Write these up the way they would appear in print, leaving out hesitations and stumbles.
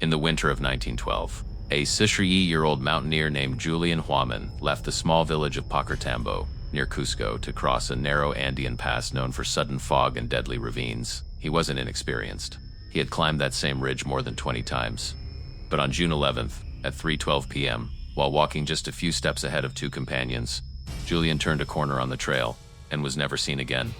In the winter of 1912, a 63-year-old mountaineer named Julián Huamán left the small village of Paucartambo, near Cusco, to cross a narrow Andean pass known for sudden fog and deadly ravines. He wasn't inexperienced. He had climbed that same ridge more than 20 times. But on June 11th, at 3:12 p.m., while walking just a few steps ahead of two companions, Julián turned a corner on the trail and was never seen again.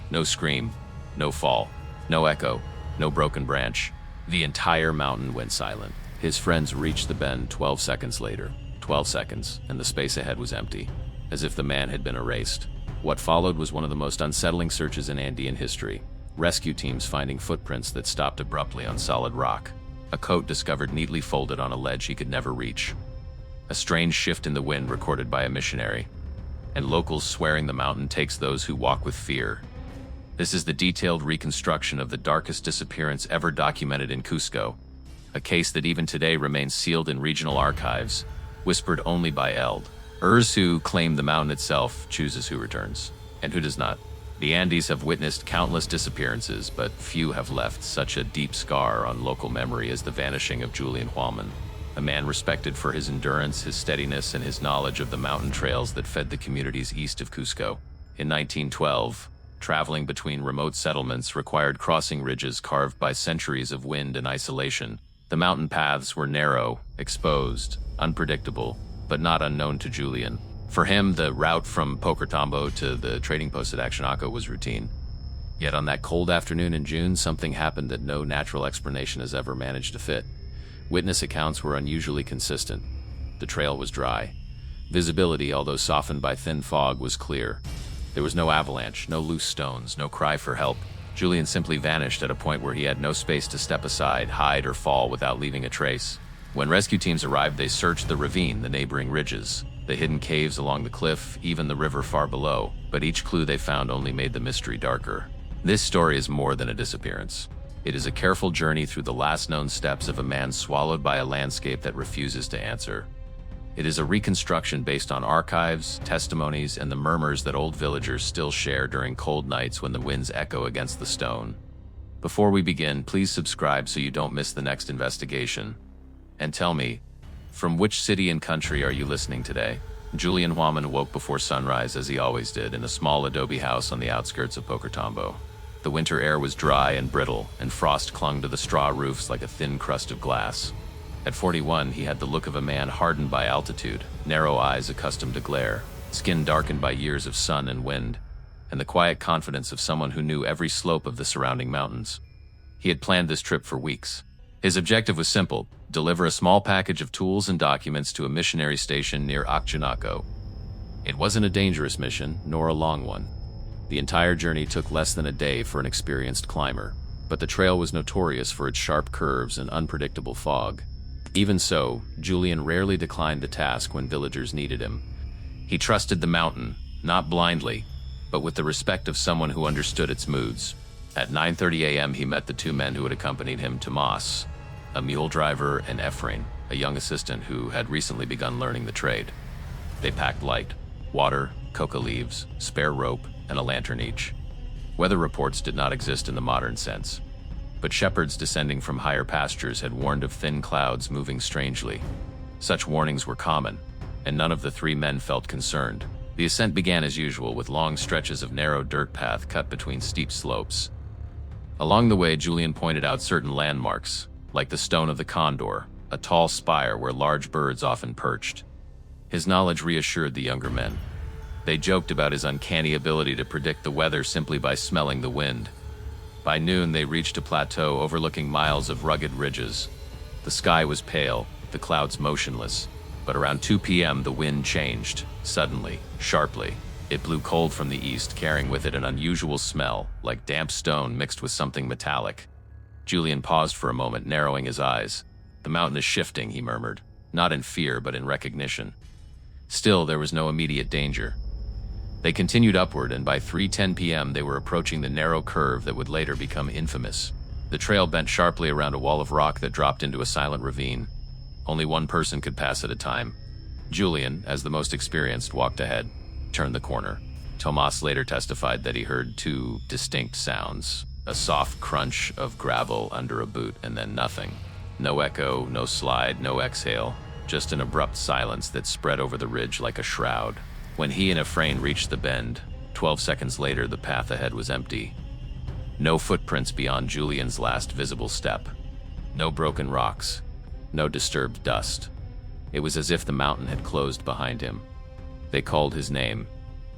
No scream, no fall, no echo, no broken branch. The entire mountain went silent. His friends reached the bend 12 seconds later. 12 seconds, and the space ahead was empty, as if the man had been erased. What followed was one of the most unsettling searches in Andean history. Rescue teams finding footprints that stopped abruptly on solid rock. A coat discovered neatly folded on a ledge he could never reach. A strange shift in the wind recorded by a missionary. And locals swearing the mountain takes those who walk with fear. This is the detailed reconstruction of the darkest disappearance ever documented in Cusco, a case that even today remains sealed in regional archives, whispered only by elders who claim the mountain itself chooses who returns, and who does not. The Andes have witnessed countless disappearances, but few have left such a deep scar on local memory as the vanishing of Julián Huamán, a man respected for his endurance, his steadiness, and his knowledge of the mountain trails that fed the communities east of Cusco. In 1912, traveling between remote settlements required crossing ridges carved by centuries of wind and isolation. The mountain paths were narrow, exposed, unpredictable, but not unknown to Julián. For him, the route from Paucartambo to the trading post at Actionaco was routine. Yet on that cold afternoon in June, something happened that no natural explanation has ever managed to fit. Witness accounts were unusually consistent. The trail was dry. Visibility, although softened by thin fog, was clear. There was no avalanche, no loose stones, no cry for help. Julián simply vanished at a point where he had no space to step aside, hide, or fall without leaving a trace. When rescue teams arrived, they searched the ravine, the neighboring ridges, the hidden caves along the cliff, even the river far below, but each clue they found only made the mystery darker. This story is more than a disappearance. It is a careful journey through the last known steps of a man swallowed by a landscape that refuses to answer. It is a reconstruction based on archives, testimonies, and the murmurs that old villagers still share during cold nights when the winds echo against the stone. Before we begin, please subscribe so you don't miss the next investigation. And tell me, from which city and country are you listening today? Julián Huamán woke before sunrise, as he always did, in a small adobe house on the outskirts of Paucartambo. The winter air was dry and brittle, and frost clung to the straw roofs like a thin crust of glass. At 41, he had the look of a man hardened by altitude, narrow eyes accustomed to glare, skin darkened by years of sun and wind, and the quiet confidence of someone who knew every slope of the surrounding mountains. He had planned this trip for weeks. His objective was simple: deliver a small package of tools and documents to a missionary station near Actionaco. It wasn't a dangerous mission, nor a long one. The entire journey took less than a day for an experienced climber, but the trail was notorious for its sharp curves and unpredictable fog. Even so, Julián rarely declined the task when villagers needed him. He trusted the mountain, not blindly, but with the respect of someone who understood its moods. At 9:30 a.m., he met the two men who had accompanied him, Tomas, a mule driver, and Efrain, a young assistant who had recently begun learning the trade. They packed light: water, coca leaves, spare rope, and a lantern each. Weather reports did not exist in the modern sense, but shepherds descending from higher pastures had warned of thin clouds moving strangely. Such warnings were common, and none of the three men felt concerned. The ascent began as usual, with long stretches of narrow dirt path cut between steep slopes. Along the way, Julián pointed out certain landmarks, like the Stone of the Condor, a tall spire where large birds often perched. His knowledge reassured the younger men. They joked about his uncanny ability to predict the weather simply by smelling the wind. By noon, they reached a plateau overlooking miles of rugged ridges. The sky was pale, the clouds motionless, but around 2 p.m. the wind changed, suddenly, sharply. It blew cold from the east, carrying with it an unusual smell, like damp stone mixed with something metallic. Julián paused for a moment, narrowing his eyes. "The mountain is shifting," he murmured, not in fear but in recognition. Still, there was no immediate danger. They continued upward, and by 3:10 p.m. they were approaching the narrow curve that would later become infamous. The trail bent sharply around a wall of rock that dropped into a silent ravine. Only one person could pass at a time. Julián, as the most experienced, walked ahead, turned the corner. Tomas later testified that he heard two distinct sounds: a soft crunch of gravel under a boot, and then nothing. No echo, no slide, no exhale, just an abrupt silence that spread over the ridge like a shroud. When he and Efrain reached the bend, 12 seconds later the path ahead was empty. No footprints beyond Julian's last visible step. No broken rocks. No disturbed dust. It was as if the mountain had closed behind him. They called his name.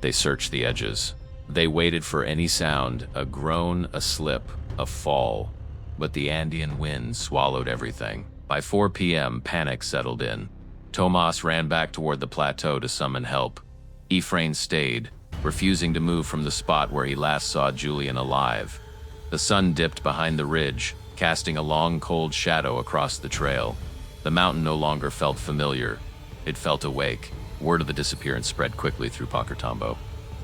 They searched the edges. They waited for any sound, a groan, a slip, a fall. But the Andean wind swallowed everything. By 4 p.m., panic settled in. Tomas ran back toward the plateau to summon help. Efrain stayed, refusing to move from the spot where he last saw Julian alive. The sun dipped behind the ridge, casting a long, cold shadow across the trail. The mountain no longer felt familiar. It felt awake. Word of the disappearance spread quickly through Paucartambo.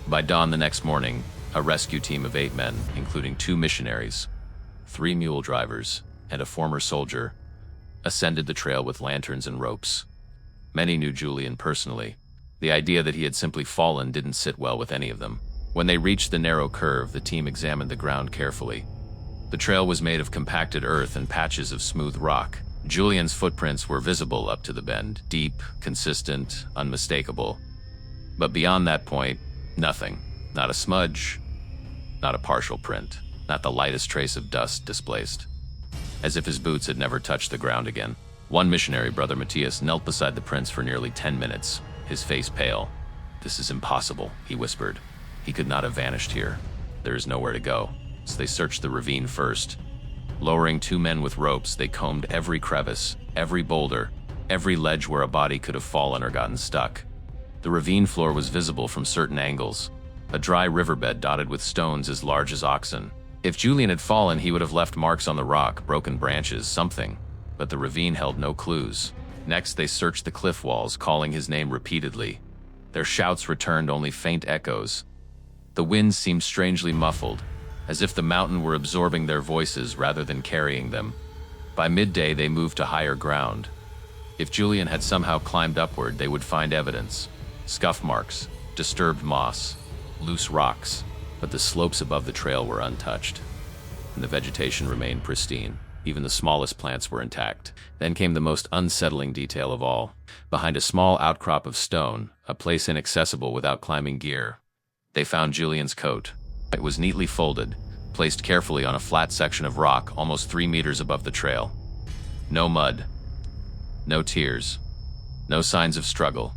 By dawn the next morning, a rescue team of 8 men, including 2 missionaries, 3 mule drivers, and a former soldier, ascended the trail with lanterns and ropes. Many knew Julian personally. The idea that he had simply fallen didn't sit well with any of them. When they reached the narrow curve, the team examined the ground carefully. The trail was made of compacted earth and patches of smooth rock. Julian's footprints were visible up to the bend, deep, consistent, unmistakable. But beyond that point, nothing. Not a smudge, not a partial print, not the lightest trace of dust displaced. As if his boots had never touched the ground again. One missionary, Brother Matthias, knelt beside the prints for nearly 10 minutes, his face pale. "This is impossible," he whispered. "He could not have vanished here. There is nowhere to go." So they searched the ravine first. Lowering 2 men with ropes, they combed every crevice, every boulder, every ledge where a body could have fallen or gotten stuck. The ravine floor was visible from certain angles, a dry riverbed dotted with stones as large as oxen. If Julian had fallen, he would have left marks on the rock, broken branches, something. But the ravine held no clues. Next, they searched the cliff walls, calling his name repeatedly. Their shouts returned only faint echoes. The wind seemed strangely muffled, as if the mountain were absorbing their voices rather than carrying them. By midday, they moved to higher ground. If Julian had somehow climbed upward, they would find evidence. Scuff marks, disturbed moss, loose rocks, but the slopes above the trail were untouched, and the vegetation remained pristine. Even the smallest plants were intact. Then came the most unsettling detail of all. Behind a small outcrop of stone, a place inaccessible without climbing gear, they found Julian's coat. It was neatly folded, placed carefully on a flat section of rock almost 3 meters above the trail. No mud, no tears, no signs of struggle.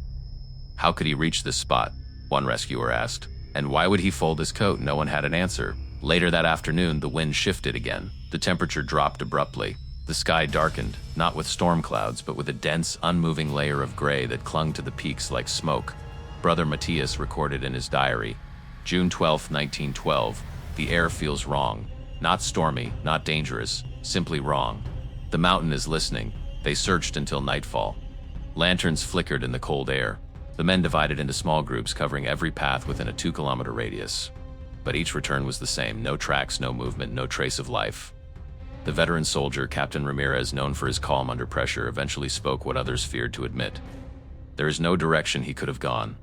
How could he reach this spot? One rescuer asked. And why would he fold his coat? No one had an answer. Later that afternoon, the wind shifted again. The temperature dropped abruptly. The sky darkened, not with storm clouds, but with a dense, unmoving layer of gray that clung to the peaks like smoke. Brother Matthias recorded in his diary, June 12, 1912, "The air feels wrong. Not stormy, not dangerous, simply wrong. The mountain is listening." They searched until nightfall. Lanterns flickered in the cold air. The men divided into small groups covering every path within a 2-kilometer radius. But each return was the same: no tracks, no movement, no trace of life. The veteran soldier, Captain Ramirez, known for his calm under pressure, eventually spoke what others feared to admit. There is no direction he could have gone.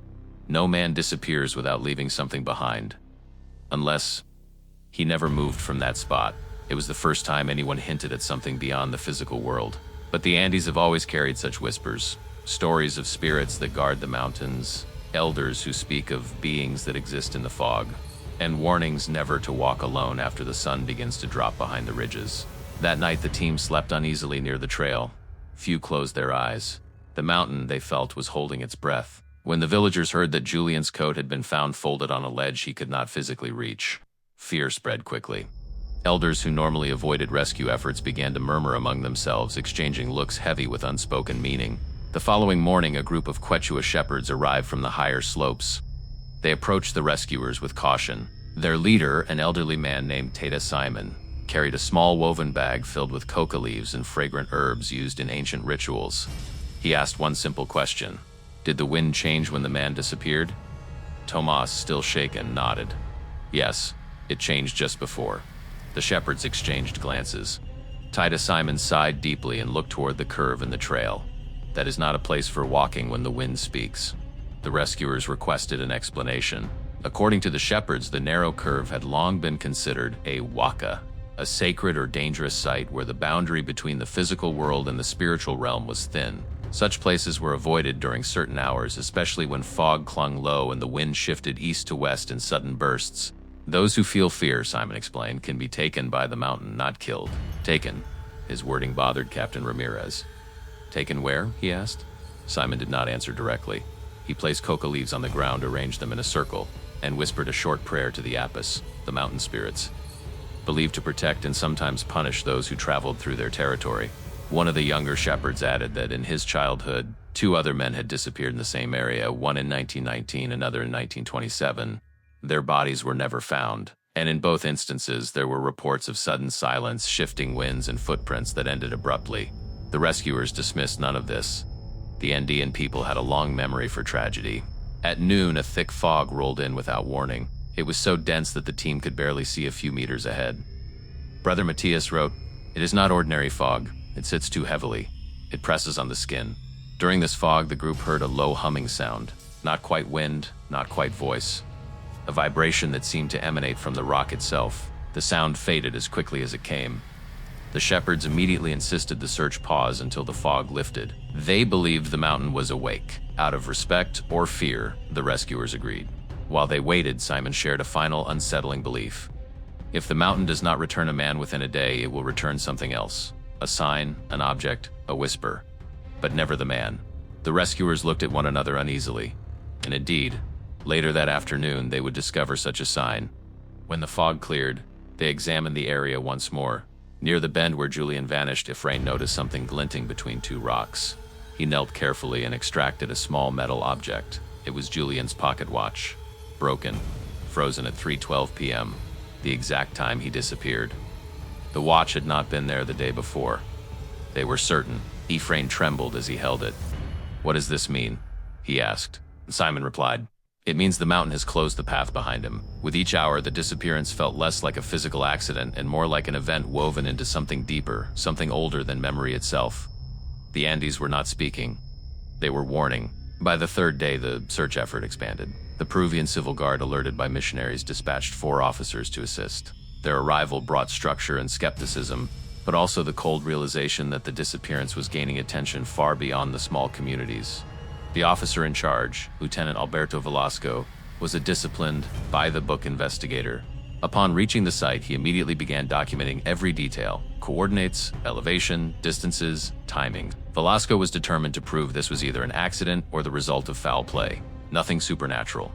No man disappears without leaving something behind. Unless he never moved from that spot. It was the first time anyone hinted at something beyond the physical world. But the Andes have always carried such whispers. Stories of spirits that guard the mountains, elders who speak of beings that exist in the fog, and warnings never to walk alone after the sun begins to drop behind the ridges. That night, the team slept uneasily near the trail. Few closed their eyes. The mountain, they felt, was holding its breath. When the villagers heard that Julian's coat had been found folded on a ledge he could not physically reach, fear spread quickly. Elders who normally avoided rescue efforts began to murmur among themselves, exchanging looks heavy with unspoken meaning. The following morning, a group of Quechua shepherds arrived from the higher slopes. They approached the rescuers with caution. Their leader, an elderly man named Tata Simon, carried a small woven bag filled with coca leaves and fragrant herbs used in ancient rituals. He asked one simple question: did the wind change when the man disappeared? Tomas, still shaken, nodded. Yes, it changed just before. The shepherds exchanged glances. Tita Simon sighed deeply and looked toward the curve in the trail. That is not a place for walking when the wind speaks. The rescuers requested an explanation. According to the shepherds, the narrow curve had long been considered a waka, a sacred or dangerous site where the boundary between the physical world and the spiritual realm was thin. Such places were avoided during certain hours, especially when fog clung low and the wind shifted east to west in sudden bursts. Those who feel fear, Simon explained, can be taken by the mountain, not killed. Taken. His wording bothered Captain Ramirez. Taken where? He asked. Simon did not answer directly. He placed coca leaves on the ground, arranged them in a circle, and whispered a short prayer to the Apis, the mountain spirits, believed to protect and sometimes punish those who traveled through their territory. One of the younger shepherds added that in his childhood, 2 other men had disappeared in the same area, one in 1919, another in 1927. Their bodies were never found, and in both instances there were reports of sudden silence, shifting winds, and footprints that ended abruptly. The rescuers dismissed none of this. The Andean people had a long memory for tragedy. At noon, a thick fog rolled in without warning. It was so dense that the team could barely see a few meters ahead. Brother Matthias wrote, "It is not ordinary fog. It sits too heavily. It presses on the skin." During this fog, the group heard a low humming sound. Not quite wind, not quite voice. A vibration that seemed to emanate from the rock itself. The sound faded as quickly as it came. The shepherds immediately insisted the search pause until the fog lifted. They believed the mountain was awake. Out of respect or fear, the rescuers agreed. While they waited, Simon shared a final unsettling belief. If the mountain does not return a man within a day, it will return something else. A sign, an object, a whisper. But never the man. The rescuers looked at one another uneasily. And indeed, later that afternoon, they would discover such a sign. When the fog cleared, they examined the area once more. Near the bend where Julián vanished, Efrain noticed something glinting between 2 rocks. He knelt carefully and extracted a small metal object. It was Julián's pocket watch. Broken, frozen at 3:12 p.m., the exact time he disappeared. The watch had not been there the day before. They were certain. Efrain trembled as he held it. "What does this mean?" he asked. Simon replied, "It means the mountain has closed the path behind him." With each hour, the disappearance felt less like a physical accident and more like an event woven into something deeper, something older than memory itself. The Andes were not speaking. They were warning. By the 3rd day, the search effort expanded. The Peruvian civil guard, alerted by missionaries, dispatched 4 officers to assist. Their arrival brought structure and skepticism, but also the cold realization that the disappearance was gaining attention far beyond the small communities. The officer in charge, Lieutenant Alberto Velasco, was a disciplined, by-the-book investigator. Upon reaching the site, he immediately began documenting every detail: coordinates, elevation, distances, timing. Velasco was determined to prove this was either an accident or the result of foul play. Nothing supernatural.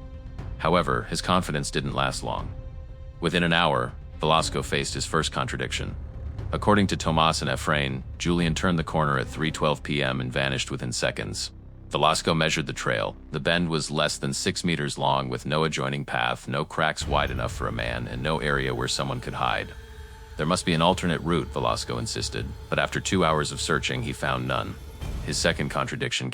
However, his confidence didn't last long. Within an hour, Velasco faced his first contradiction. According to Tomas and Efrain, Julián turned the corner at 3:12 p.m. and vanished within seconds. Velasco measured the trail. The bend was less than 6 meters long, with no adjoining path, no cracks wide enough for a man, and no area where someone could hide. There must be an alternate route, Velasco insisted, but after 2 hours of searching, he found none. His second contradiction